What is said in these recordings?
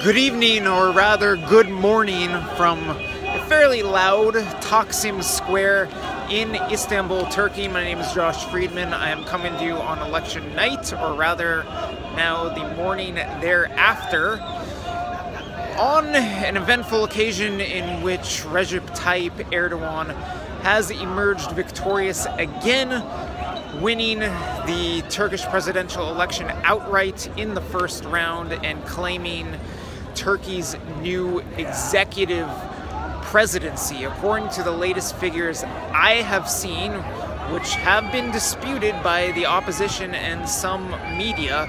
Good evening, or rather good morning, from a fairly loud Taksim Square in Istanbul, Turkey. My name is Josh Friedman. I am coming to you on election night, or rather now the morning thereafter, on an eventful occasion in which Recep Tayyip Erdogan has emerged victorious again, winning the Turkish presidential election outright in the first round and claiming Turkey's new executive presidency. According to the latest figures I have seen, which have been disputed by the opposition and some media,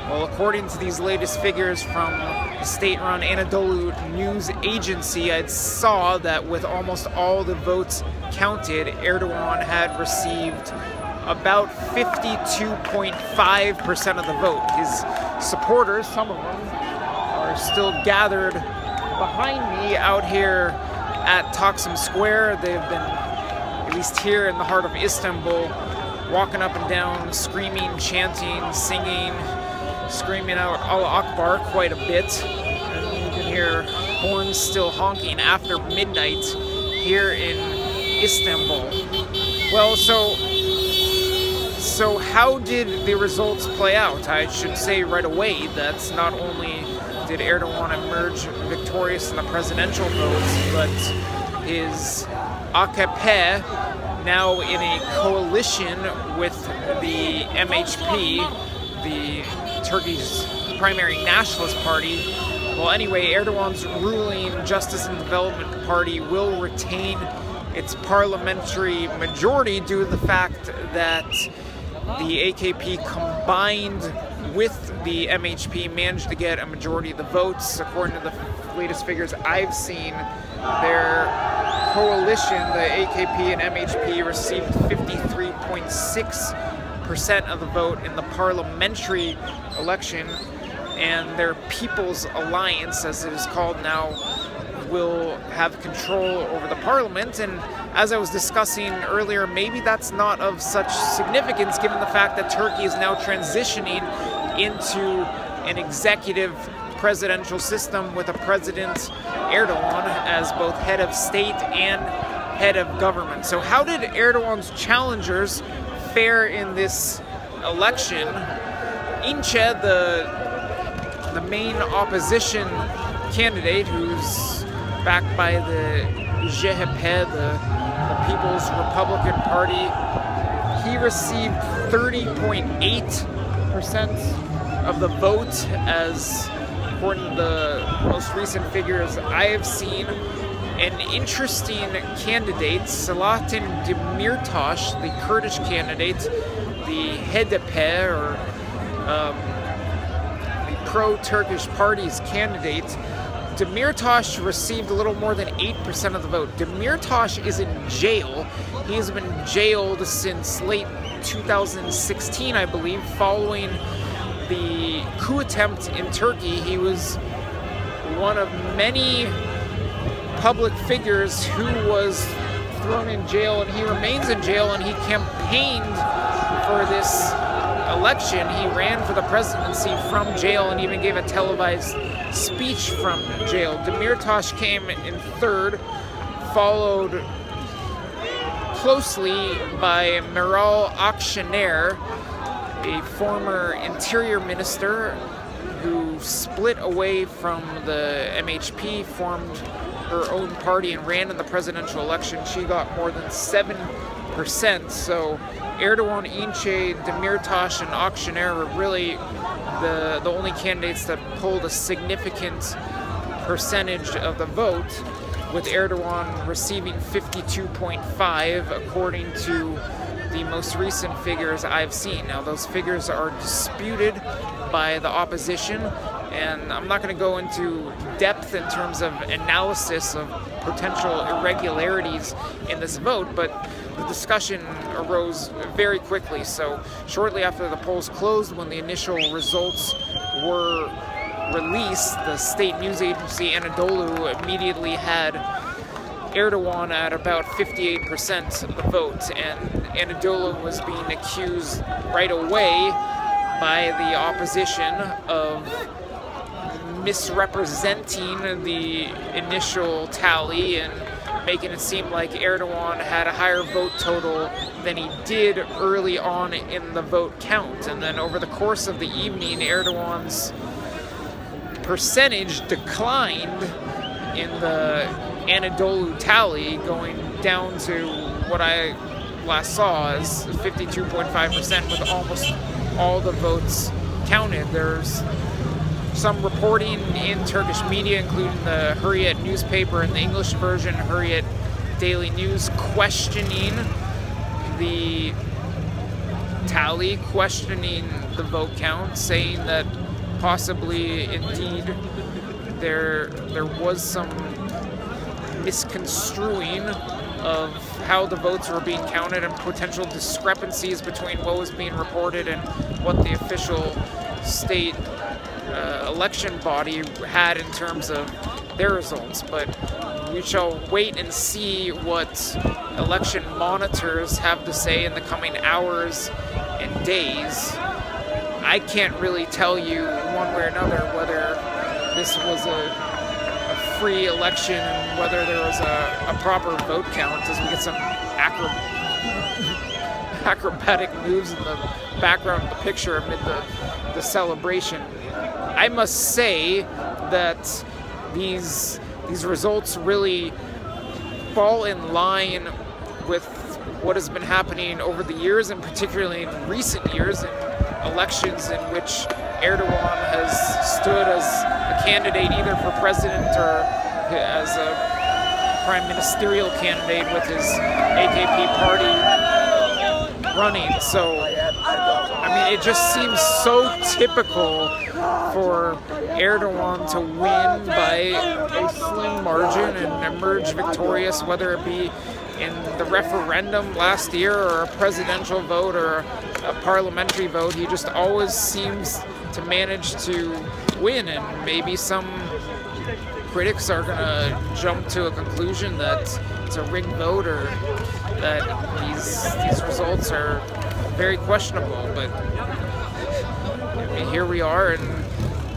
well, according to these latest figures from the state-run Anadolu news agency, I saw that with almost all the votes counted, Erdogan had received about 52.5% of the vote. His supporters, some of them, are still gathered behind me out here at Taksim Square. They've been, at least here in the heart of Istanbul, walking up and down, screaming, chanting, singing, screaming out Allah Akbar quite a bit. And you can hear horns still honking after midnight here in Istanbul. Well, so how did the results play out? I should say right away that not only did Erdogan emerge victorious in the presidential votes, but his AKP, now in a coalition with the MHP, the Turkey's primary nationalist party. Well, anyway, Erdogan's ruling Justice and Development Party will retain its parliamentary majority due to the fact that the AKP combined with the MHP managed to get a majority of the votes. According to the latest figures I've seen, their coalition, the AKP and MHP, received 53.6% of the vote in the parliamentary election, and their People's Alliance, as it is called now, will have control over the parliament. And as I was discussing earlier, maybe that's not of such significance given the fact that Turkey is now transitioning into an executive presidential system with a President Erdogan as both head of state and head of government. So how did Erdogan's challengers fare in this election? İnce, the main opposition candidate, who's backed by the CHP, the People's Republican Party, he received 30.8% of the vote, as according to the most recent figures I have seen. An interesting candidate, Selahattin Demirtas, the Kurdish candidate, the HDP, or the pro-Turkish party's candidate, Demirtas received a little more than 8% of the vote. Demirtas is in jail. He has been jailed since late 2016, I believe, following the coup attempt in Turkey. He was one of many public figures who was thrown in jail, and he remains in jail, and he campaigned for this election. He ran for the presidency from jail and even gave a televised speech from jail. Demirtas came in third, followed closely by Meral Akşener, a former interior minister who split away from the MHP, formed her own party, and ran in the presidential election. She got more than 7%. So Erdogan, İnce, Demirtas, and Akşener were really the only candidates that pulled a significant percentage of the vote, with Erdogan receiving 52.5% according to the most recent figures I've seen. Now, those figures are disputed by the opposition, and I'm not going to go into depth in terms of analysis of potential irregularities in this vote, but the discussion arose very quickly. So shortly after the polls closed, when the initial results were released, the state news agency Anadolu immediately had Erdogan at about 58% of the vote, and Anadolu was being accused right away by the opposition of misrepresenting the initial tally and making it seem like Erdogan had a higher vote total than he did early on in the vote count. And then over the course of the evening, Erdogan's percentage declined in the Anadolu tally, going down to what I last saw as 52.5% with almost all the votes counted. There's some reporting in Turkish media, including the Hürriyet newspaper and the English version, Hürriyet Daily News, questioning the tally, questioning the vote count, saying that possibly indeed there was some misconstruing of how the votes were being counted and potential discrepancies between what was being reported and what the official state election body had in terms of their results. But we shall wait and see what election monitors have to say in the coming hours and days. I can't really tell you one way or another whether this was a free election and whether there was a proper vote count, as we get some acrobatic moves in the background of the picture amid the celebration. I must say that these results really fall in line with what has been happening over the years, and particularly in recent years, in elections in which Erdogan has stood as a candidate either for president or as a prime ministerial candidate with his AKP party running. So, I mean, it just seems so typical for Erdogan to win by a slim margin and emerge victorious, whether it be in the referendum last year or a presidential vote or a parliamentary vote. He just always seems to manage to win, and maybe some critics are going to jump to a conclusion that it's a rigged vote or that these results are very questionable. But I mean, here we are, and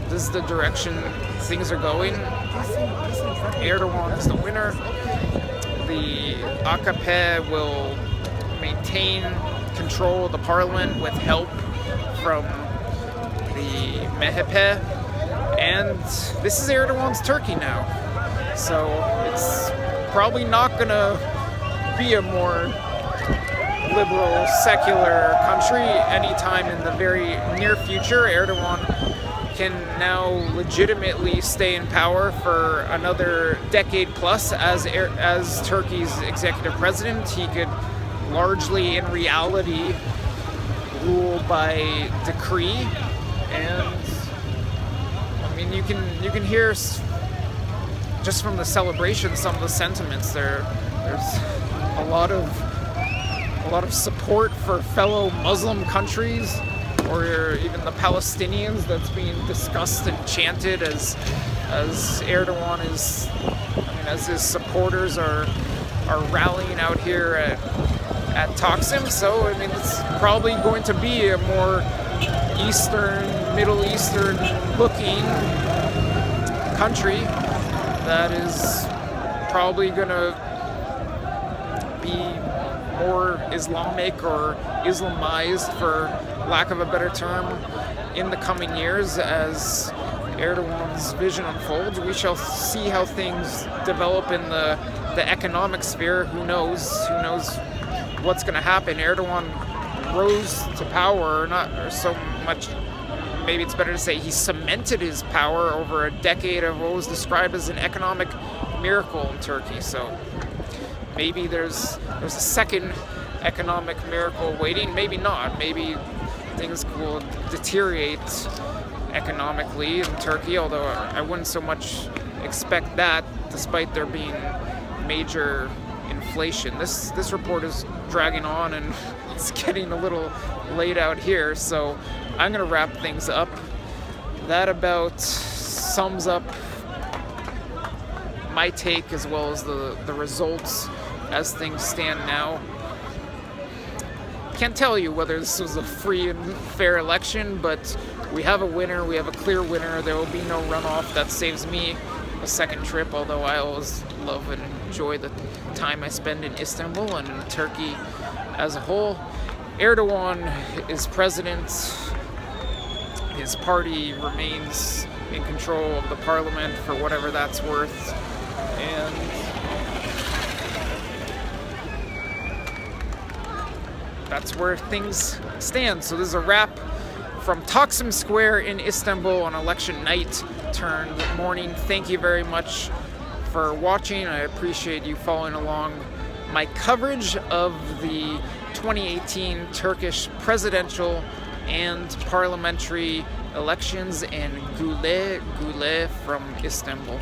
this is the direction things are going. Erdogan is the winner. The AKP will maintain control of the parliament with help from the MHP, and this is Erdogan's Turkey now. So it's probably not going to be a more liberal, secular country anytime in the very near future. Erdogan can now legitimately stay in power for another decade plus as Turkey's executive president. He could largely, in reality, rule by decree. And I mean, you can hear just from the celebration some of the sentiments there. There's a lot of support for fellow Muslim countries, or even the Palestinians, that's being discussed and chanted as Erdogan is, as his supporters are rallying out here at Taksim. So I mean, it's probably going to be a more Middle Eastern looking country that is probably going to be more Islamic or Islamized, for lack of a better term, in the coming years as Erdogan's vision unfolds. We shall see how things develop in the economic sphere. Who knows what's going to happen. Erdogan rose to power, not so much, maybe it's better to say he cemented his power over a decade of what was described as an economic miracle in Turkey. So maybe there's a second economic miracle waiting, maybe not. Maybe things will deteriorate economically in Turkey, although I wouldn't so much expect that, despite there being major inflation. This report is dragging on and it's getting a little late out here, so I'm gonna wrap things up. That about sums up my take as well as the results as things stand now. Can't tell you whether this was a free and fair election, but we have a winner, we have a clear winner. There will be no runoff. That saves me a second trip, although I always love and enjoy the time I spend in Istanbul and in Turkey as a whole. Erdogan is president. His party remains in control of the parliament for whatever that's worth. And that's where things stand. So this is a wrap from Taksim Square in Istanbul on election night turned morning. Thank you very much for watching. I appreciate you following along my coverage of the 2018 Turkish presidential and parliamentary elections, and Güle Güle from Istanbul.